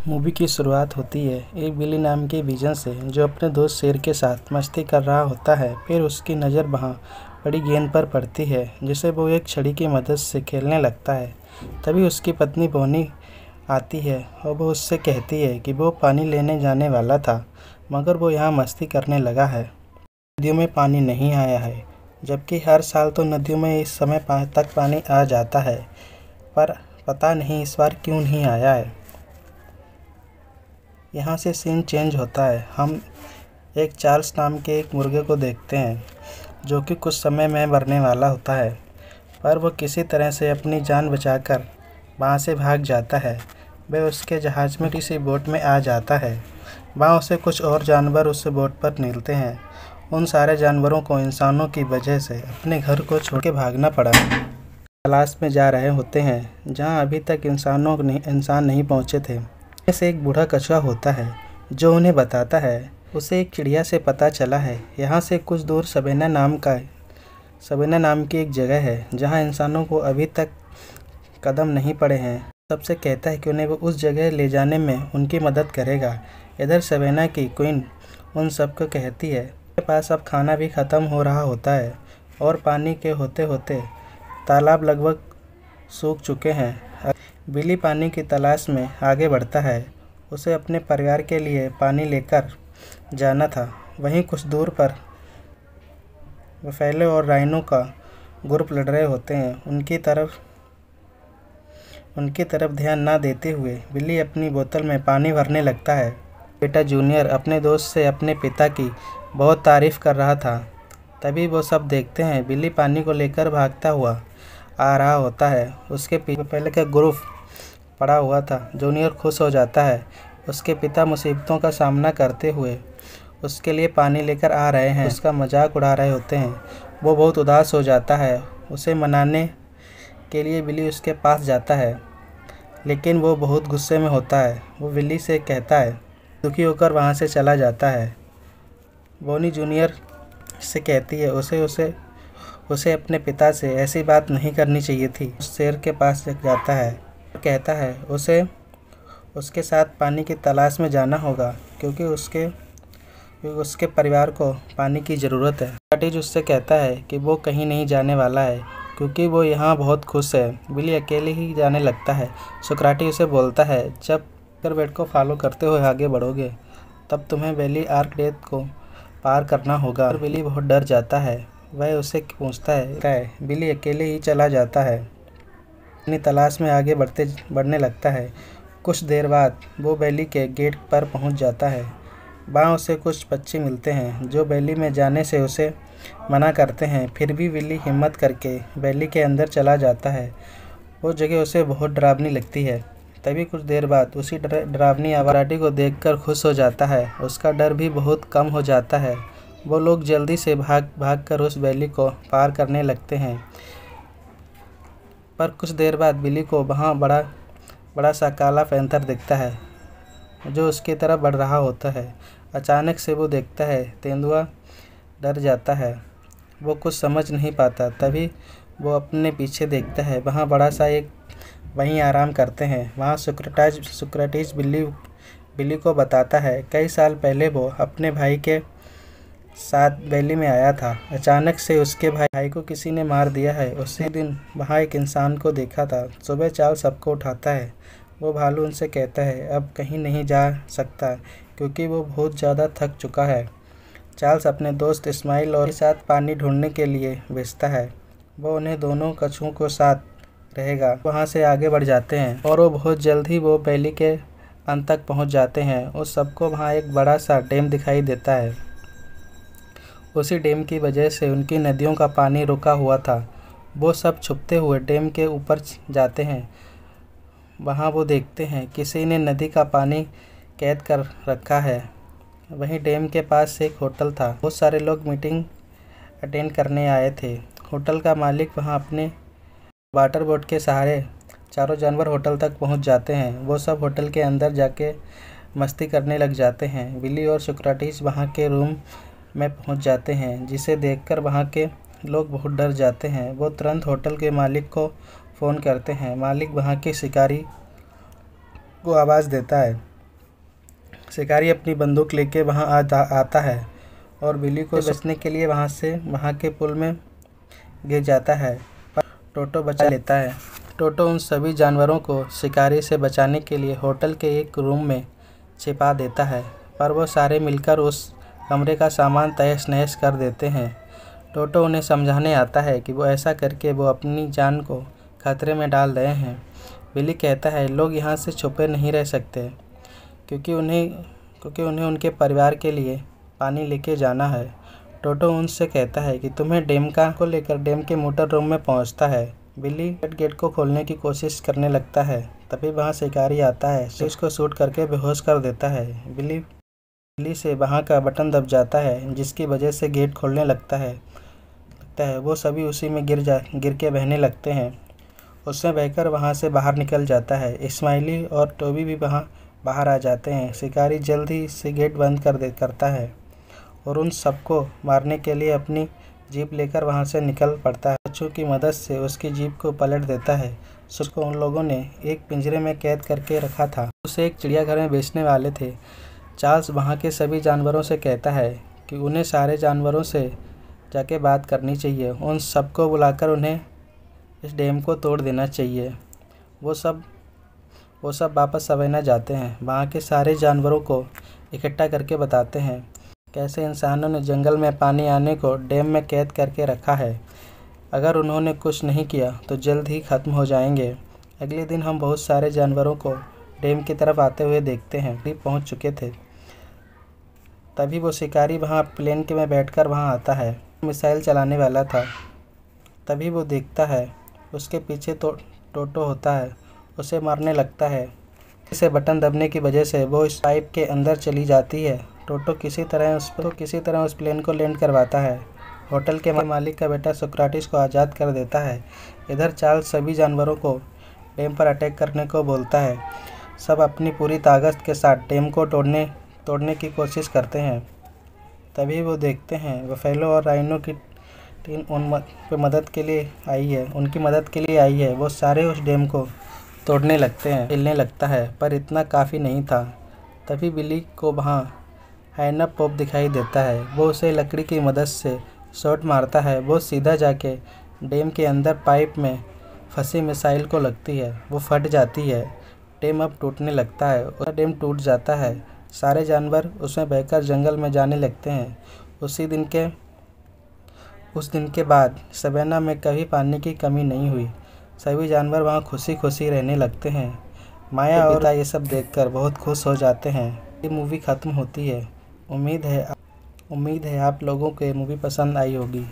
Movie की शुरुआत होती है एक बिल्ली नाम के विजन से, जो अपने दोस्त शेर के साथ मस्ती कर रहा होता है। फिर उसकी नज़र वहाँ बड़ी गेंद पर पड़ती है, जिसे वो एक छड़ी की मदद से खेलने लगता है। तभी उसकी पत्नी बोनी आती है और वो उससे कहती है कि वो पानी लेने जाने वाला था, मगर वो यहाँ मस्ती करने लगा है। नदियों में पानी नहीं आया है, जबकि हर साल तो नदियों में इस समय तक पानी आ जाता है, पर पता नहीं इस बार क्यों नहीं आया है। यहाँ से सीन चेंज होता है। हम एक चार्ल्स नाम के एक मुर्गे को देखते हैं, जो कि कुछ समय में मरने वाला होता है, पर वो किसी तरह से अपनी जान बचाकर वहाँ से भाग जाता है। वह उसके जहाज़ में किसी बोट में आ जाता है। वहाँ उसे कुछ और जानवर उस बोट पर मिलते हैं। उन सारे जानवरों को इंसानों की वजह से अपने घर को छोड़ के भागना पड़ा। तलाश में जा रहे होते हैं, जहाँ अभी तक इंसान नहीं पहुँचे थे। से एक बूढ़ा कछुआ होता है, जो उन्हें बताता है उसे एक चिड़िया से पता चला है। यहाँ से कुछ दूर सबेना नाम की एक जगह है, जहाँ इंसानों को अभी तक कदम नहीं पड़े हैं। सबसे कहता है कि उन्हें वो उस जगह ले जाने में उनकी मदद करेगा। इधर सबेना की क्वीन उन सबको कहती है उनके पास अब खाना भी ख़त्म हो रहा होता है और पानी के होते होते तालाब लगभग सूख चुके हैं। बिल्ली पानी की तलाश में आगे बढ़ता है। उसे अपने परिवार के लिए पानी लेकर जाना था। वहीं कुछ दूर पर बफेलो और राइनो का ग्रुप लड़ रहे होते हैं। उनकी तरफ ध्यान ना देते हुए बिल्ली अपनी बोतल में पानी भरने लगता है। बेटा जूनियर अपने दोस्त से अपने पिता की बहुत तारीफ़ कर रहा था। तभी वो सब देखते हैं बिल्ली पानी को लेकर भागता हुआ आ रहा होता है। उसके पीछे पहले का ग्रुप पड़ा हुआ था। जूनियर खुश हो जाता है। उसके पिता मुसीबतों का सामना करते हुए उसके लिए पानी लेकर आ रहे हैं, उसका मजाक उड़ा रहे होते हैं। वो बहुत उदास हो जाता है। उसे मनाने के लिए बिल्ली उसके पास जाता है, लेकिन वो बहुत गुस्से में होता है। वो बिल्ली से कहता है, दुखी होकर वहाँ से चला जाता है। बोनी जूनियर से कहती है उसे अपने पिता से ऐसी बात नहीं करनी चाहिए थी। शेर के पास जाता है और कहता है उसे उसके साथ पानी की तलाश में जाना होगा, क्योंकि उसके परिवार को पानी की ज़रूरत है। सोक्रेटिस उससे कहता है कि वो कहीं नहीं जाने वाला है, क्योंकि वो यहाँ बहुत खुश है। बिल्ली अकेले ही जाने लगता है। सोक्रेटिस उसे बोलता है, जब बेट को फॉलो करते हुए आगे बढ़ोगे, तब तुम्हें वैली आर्क डेथ को पार करना होगा। और बिल्ली बहुत डर जाता है। वह उसे पूछता है। बिल्ली अकेले ही चला जाता है, अपनी तलाश में आगे बढ़ने लगता है। कुछ देर बाद वो वैली के गेट पर पहुंच जाता है। वहाँ उसे कुछ बच्चे मिलते हैं, जो वैली में जाने से उसे मना करते हैं। फिर भी बिल्ली हिम्मत करके वैली के अंदर चला जाता है। वो जगह उसे बहुत डरावनी लगती है। तभी कुछ देर बाद उसी डरावनी आवाज़ को देखकर खुश हो जाता है। उसका डर भी बहुत कम हो जाता है। वो लोग जल्दी से भाग कर उस वैली को पार करने लगते हैं। पर कुछ देर बाद बिल्ली को वहाँ बड़ा सा काला पैंथर दिखता है, जो उसकी तरफ बढ़ रहा होता है। अचानक से वो देखता है तेंदुआ डर जाता है। वो कुछ समझ नहीं पाता। तभी वो अपने पीछे देखता है। वहाँ बड़ा सा एक वहीं आराम करते हैं। वहाँ सोक्रेटिस बिल्ली को बताता है कई साल पहले वो अपने भाई के साथ वैली में आया था। अचानक से उसके भाई को किसी ने मार दिया है। उसी दिन वहाँ एक इंसान को देखा था। सुबह चार्ल्स सबको उठाता है। वो भालू उनसे कहता है अब कहीं नहीं जा सकता, क्योंकि वो बहुत ज़्यादा थक चुका है। चार्ल्स अपने दोस्त इस्माइल और के साथ पानी ढूंढने के लिए भेजता है। वो उन्हें दोनों कछुओं को साथ रहेगा। वहाँ से आगे बढ़ जाते हैं और वो बहुत जल्द ही वो वैली के अंत तक पहुँच जाते हैं। उस सबको वहाँ एक बड़ा सा डैम दिखाई देता है। उसी डैम की वजह से उनकी नदियों का पानी रुका हुआ था। वो सब छुपते हुए डैम के ऊपर जाते हैं। वहाँ वो देखते हैं किसी ने नदी का पानी कैद कर रखा है। वहीं डैम के पास एक होटल था। बहुत सारे लोग मीटिंग अटेंड करने आए थे। होटल का मालिक वहाँ अपने वाटर बोट के सहारे चारों जानवर होटल तक पहुँच जाते हैं। वो सब होटल के अंदर जाके मस्ती करने लग जाते हैं। बिल्ली और सोक्रेटिस वहाँ के रूम में पहुँच जाते हैं, जिसे देखकर वहाँ के लोग बहुत डर जाते हैं। वो तुरंत होटल के मालिक को फ़ोन करते हैं। मालिक वहाँ के शिकारी को आवाज़ देता है। शिकारी अपनी बंदूक लेके वहाँ आता है और बिल्ली को बचने के लिए वहाँ के पुल में गिर जाता है, पर टोटो बचा लेता है। टोटो उन सभी जानवरों को शिकारी से बचाने के लिए होटल के एक रूम में छिपा देता है, पर वो सारे मिलकर उस कमरे का सामान तहस नहस कर देते हैं। टोटो उन्हें समझाने आता है कि वो ऐसा करके वो अपनी जान को खतरे में डाल रहे हैं। बिल्ली कहता है लोग यहाँ से छुपे नहीं रह सकते क्योंकि उन्हें उनके परिवार के लिए पानी लेके जाना है। टोटो उनसे कहता है कि तुम्हें डैम को लेकर डैम के मोटर रूम में पहुँचता है। बिल्ली गेट को खोलने की कोशिश करने लगता है, तभी वहाँ शिकारी आता है, उसको शूट करके बेहोश कर देता है। बिल्ली से वहाँ का बटन दब जाता है, जिसकी वजह से गेट खोलने लगता है। वो सभी उसी में गिर के बहने लगते हैं। उसमें बहकर वहाँ से बाहर निकल जाता है। स्माइली और टोबी भी वहाँ बाहर आ जाते हैं। शिकारी जल्दी से गेट बंद करता है और उन सबको मारने के लिए अपनी जीप लेकर वहाँ से निकल पड़ता है। बच्चों की मदद से उसकी जीप को पलट देता है। उसको उन लोगों ने एक पिंजरे में कैद करके रखा था। उसे एक चिड़ियाघर में बेचने वाले थे। चार्ल्स वहाँ के सभी जानवरों से कहता है कि उन्हें सारे जानवरों से जाके बात करनी चाहिए, उन सबको बुलाकर उन्हें इस डैम को तोड़ देना चाहिए। वो सब वापस सवेना जाते हैं। वहाँ के सारे जानवरों को इकट्ठा करके बताते हैं कैसे इंसानों ने जंगल में पानी आने को डैम में कैद करके रखा है। अगर उन्होंने कुछ नहीं किया तो जल्द ही ख़त्म हो जाएंगे। अगले दिन हम बहुत सारे जानवरों को डैम की तरफ आते हुए देखते हैं। भी पहुँच चुके थे, तभी वो शिकारी वहाँ प्लेन के में बैठकर वहाँ आता है। मिसाइल चलाने वाला था। तभी वो देखता है उसके पीछे टोटो होता है, उसे मारने लगता है। इसे बटन दबने की वजह से वो इस पाइप के अंदर चली जाती है। टोटो किसी तरह उस प्लेन को लैंड करवाता है। होटल के मालिक का बेटा सोक्राटिस को आज़ाद कर देता है। इधर चार्ल्स सभी जानवरों को डैम पर अटैक करने को बोलता है। सब अपनी पूरी ताकत के साथ डैम को तोड़ने की कोशिश करते हैं। तभी वो देखते हैं बफेलो और राइनो की टीम उनकी मदद के लिए आई है। वो सारे उस डैम को तोड़ने लगते हैं। हिलने लगता है, पर इतना काफ़ी नहीं था। तभी बिल्ली को वहाँ हैना पॉप दिखाई देता है। वो उसे लकड़ी की मदद से शॉट मारता है। वो सीधा जाके डैम के अंदर पाइप में फंसी मिसाइल को लगती है। वो फट जाती है। डैम अब टूटने लगता है और डैम टूट जाता है। सारे जानवर उसमें बहकर जंगल में जाने लगते हैं। उस दिन के बाद सवेना में कभी पानी की कमी नहीं हुई। सभी जानवर वहाँ खुशी खुशी रहने लगते हैं। माया और पिता ये सब देखकर बहुत खुश हो जाते हैं। ये मूवी ख़त्म होती है। उम्मीद है आप लोगों को ये मूवी पसंद आई होगी।